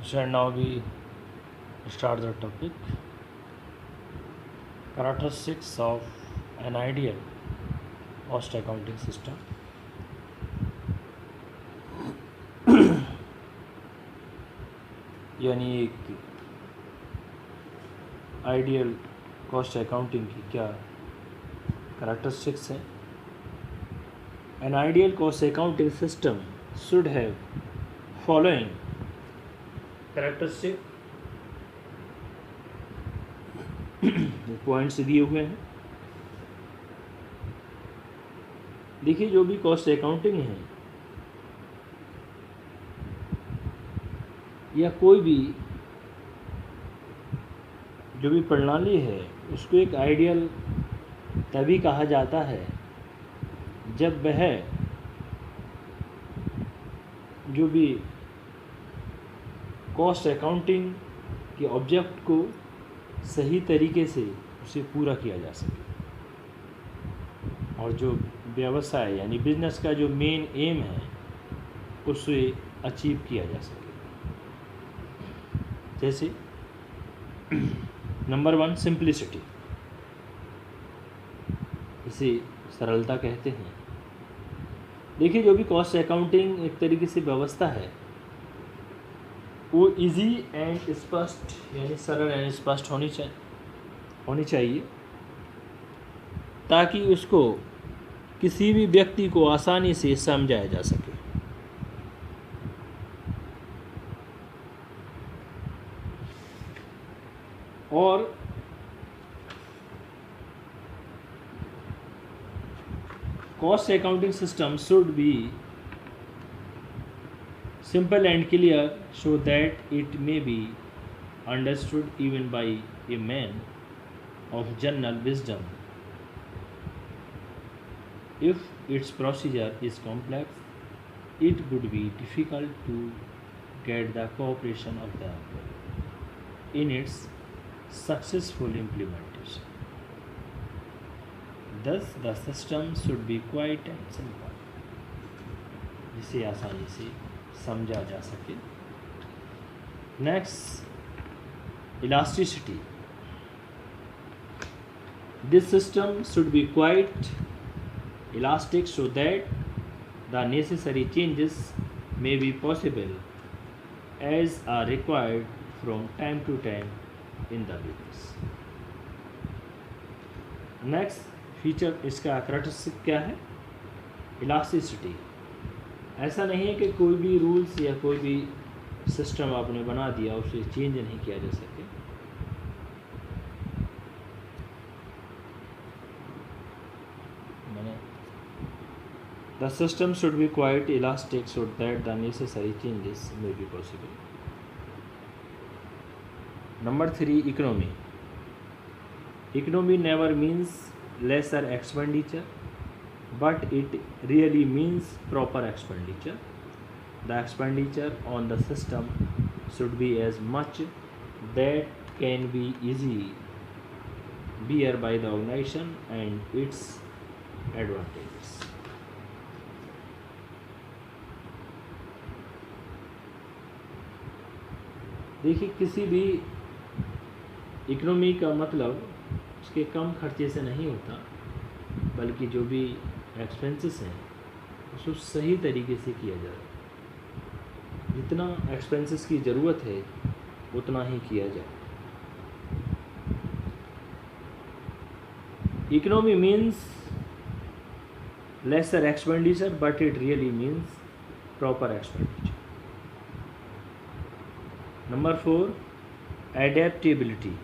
Shall now we start the topic. Characteristics of an ideal cost accounting system. यानी एक ideal cost accounting की क्या characteristics हैं. An ideal cost accounting system should have following characteristic points दिए हुए हैं. देखिए, जो भी कॉस्ट अकाउंटिंग है या कोई भी जो भी प्रणाली है उसको एक आइडियल तभी कहा जाता है जब वह जो भी कॉस्ट अकाउंटिंग के ऑब्जेक्ट को सही तरीके से उसे पूरा किया जा सके और जो व्यवसाय यानी बिजनेस का जो मेन एम है उसे अचीव किया जा सके. जैसे नंबर 1 सिंप्लिसिटी, इसे सरलता कहते हैं. देखिए, जो भी कॉस्ट अकाउंटिंग एक तरीके से व्यवस्था है वो इजी एंड स्पष्ट यानी सरल एंड स्पष्ट होनी चाहिए ताकि उसको किसी भी व्यक्ति को आसानी से समझाया जा सके. और cost accounting system should be simple and clear so that it may be understood even by a man of general wisdom. If its procedure is complex, it would be difficult to get the cooperation of the in its successful implementation. Thus, the system should be quite and simple, जिसे आसानी से समझा जा सके. Next, elasticity. This system should be quite elastic so that the necessary changes may be possible as are required from time to time in the business. Next, feature इसका characteristic क्या है? Elasticity. ऐसा नहीं है कि कोई भी रूल्स या कोई भी सिस्टम आपने बना दिया उसे चेंज नहीं किया जा सके. मैंने the system should be quite elastic so that the necessary changes may be possible. Number 3 economy. Economy never means lesser expenditure, but it really means proper expenditure. The expenditure on the system should be as much that can be easily bear by the organization and its advantages. देखिए, किसी भी economy का मतलब उसके कम खर्चे से नहीं होता, बल्कि जो भी एक्सपेंसेस हैं उसको सही तरीके से किया जाए. जितना एक्सपेंसेस की ज़रूरत है उतना ही किया जाए. Economy means lesser expenditure but it really means proper expenditure. Number 4 adaptability.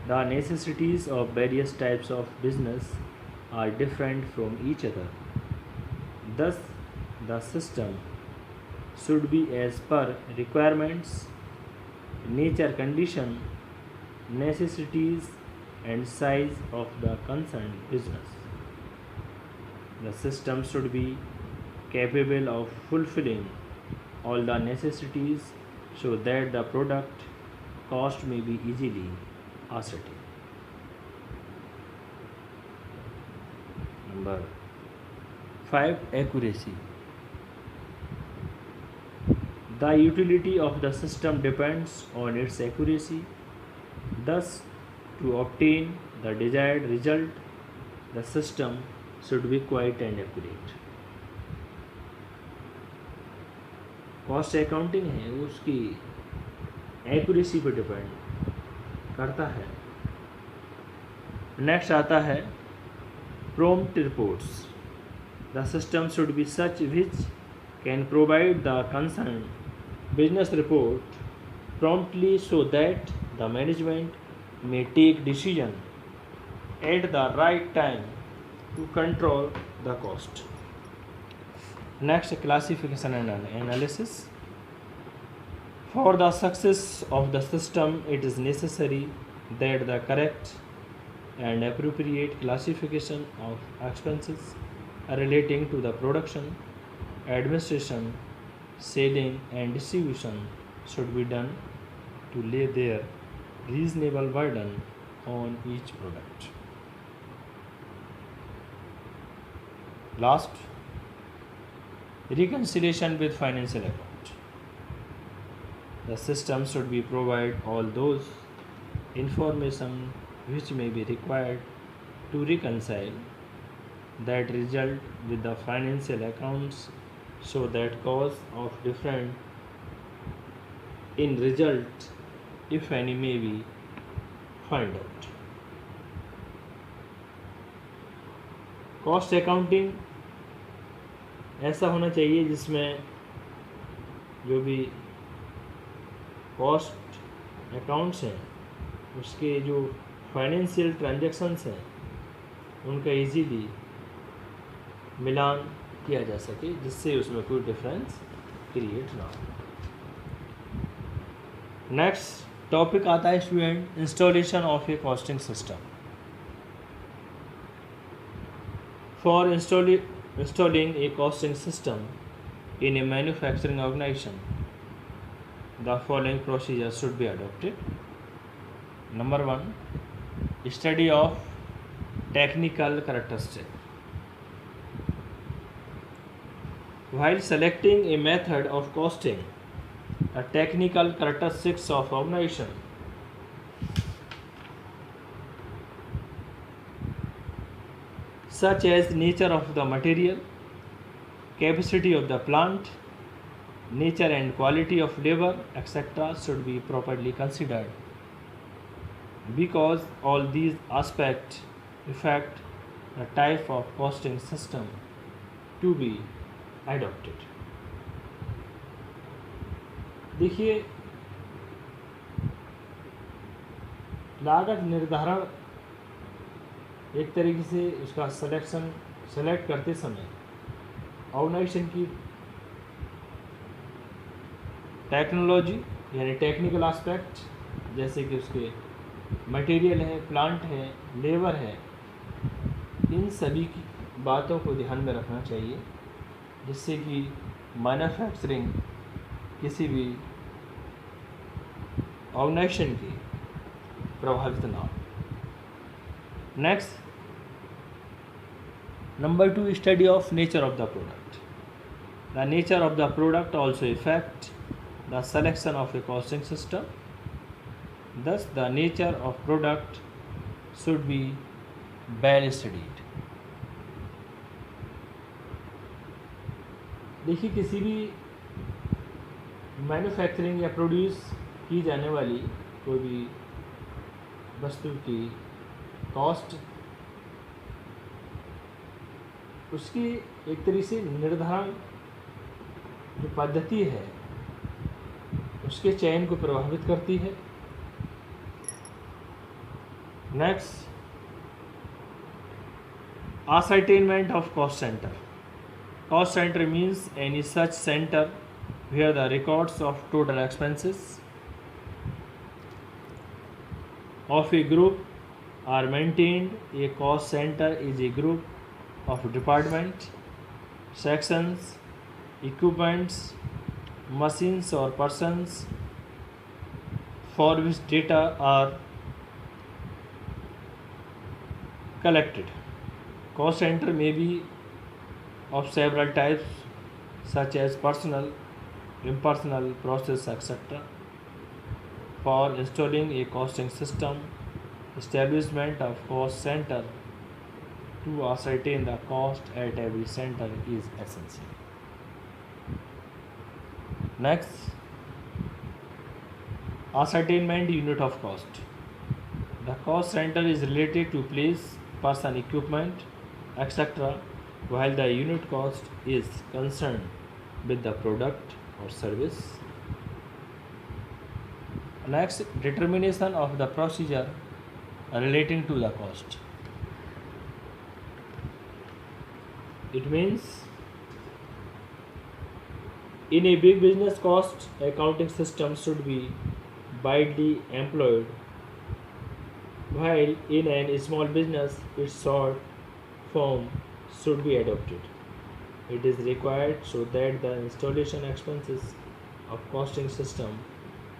The necessities of various types of business are different from each other. Thus, the system should be as per requirements, nature condition, necessities and size of the concerned business. The system should be capable of fulfilling all the necessities so that the product cost may be easily ascertained. Number 5 accuracy. The utility of the system depends on its accuracy. Thus, to obtain the desired result, the system should be quite and accurate. Cost accounting है वो उसकी accuracy पर depend करता है. Next आता है prompt reports. The system should be such which can provide the concerned business report promptly so that the management may take decision at the right time to control the cost. Next, classification and analysis. For the success of the system, it is necessary that the correct and appropriate classification of expenses relating to the production, administration, selling and distribution should be done to lay their reasonable burden on each product. Last, reconciliation with financial account. The system should be provide all those information which may be required to reconcile that result with the financial accounts so that cause of difference in result, if any, may be found out. Cost accounting ऐसा होना चाहिए जिसमें जो भी cost accounts हैं उसके जो financial transactions हैं उनका इजीली मिलान किया जा सके जिससे उसमें कोई डिफरेंस क्रिएट ना हो. नेक्स्ट टॉपिक आता है student installation of A costing system. For installing a costing system in a manufacturing organization, the following procedures should be adopted. Number 1, study of technical characteristics. While selecting a method of costing, a technical characteristics of organization such as nature of the material, capacity of the plant, nature and quality of labor, etc. should be properly considered because all these aspects affect the type of costing system to be adopted. देखिए लागत निर्धारण एक तरीके से उसका select करते समय organisation की टेक्नोलॉजी यानी टेक्निकल एस्पेक्ट जैसे कि उसके मटेरियल है, प्लांट है, लेबर है, इन सभी की बातों को ध्यान में रखना चाहिए जिससे कि मैन्युफैक्चरिंग किसी भी ऑर्गेनाइजेशन की प्रभावित ना हो. Next, number 2, study of nature of the product. The nature of the product also affects the selection of a costing system. Thus, the nature of product should be well studied. देखिए किसी भी manufacturing या produce की जाने वाली कोई भी वस्तु की कॉस्ट उसकी एक तरीके से निर्धारण जो पद्धति है उसके चयन को प्रभावित करती है. Next, ascertainment of cost center. Cost center means any such center where the records of total expenses of a group are maintained. A cost center is a group of departments, sections, equipments, machines or persons for which data are collected. Cost center may be of several types such as personal, impersonal process, etc. For installing a costing system, establishment of cost center to ascertain the cost at every center is essential. Next, ascertainment unit of cost. The cost center is related to place, person, equipment, etc., while the unit cost is concerned with the product or service. Next, determination of the procedure relating to the cost. It means in a big business, cost accounting system should be widely employed, while in a small business, its short form should be adopted. It is required so that the installation expenses of costing system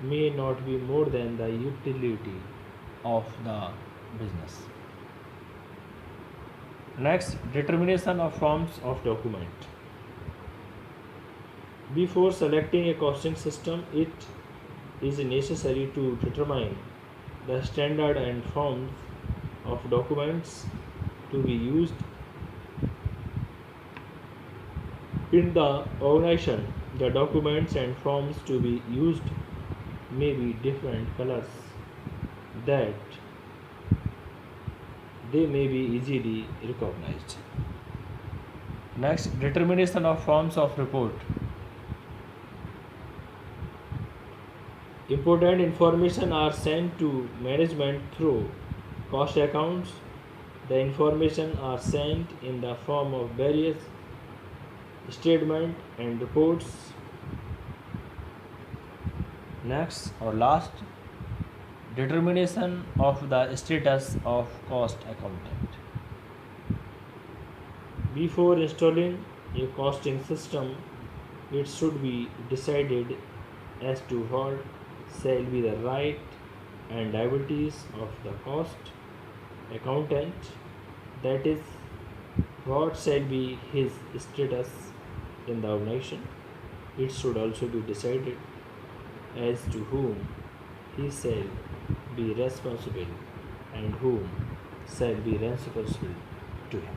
may not be more than the utility of the business. Next, determination of forms of document. Before selecting a costing system, it is necessary to determine the standard and forms of documents to be used in the organization. The documents and forms to be used may be different colors that they may be easily recognized. Next, determination of forms of report. Important information are sent to management through cost accounts. The information are sent in the form of various statement and reports. Next or last, determination of the status of cost accountant. Before installing a costing system, it should be decided as to what shall be the right and liabilities of the cost accountant, that is, what shall be his status in the organization. It should also be decided as to whom he shall be responsible and whom shall be responsible to him.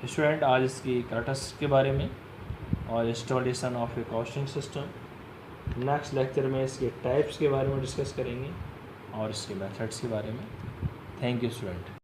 Student, आज इसकी characteristics के बारे में और installation of A costing system. Next lecture में इसके types के बारे में डिस्कस करेंगे और इसके मेथड्स के बारे में। Thank you student.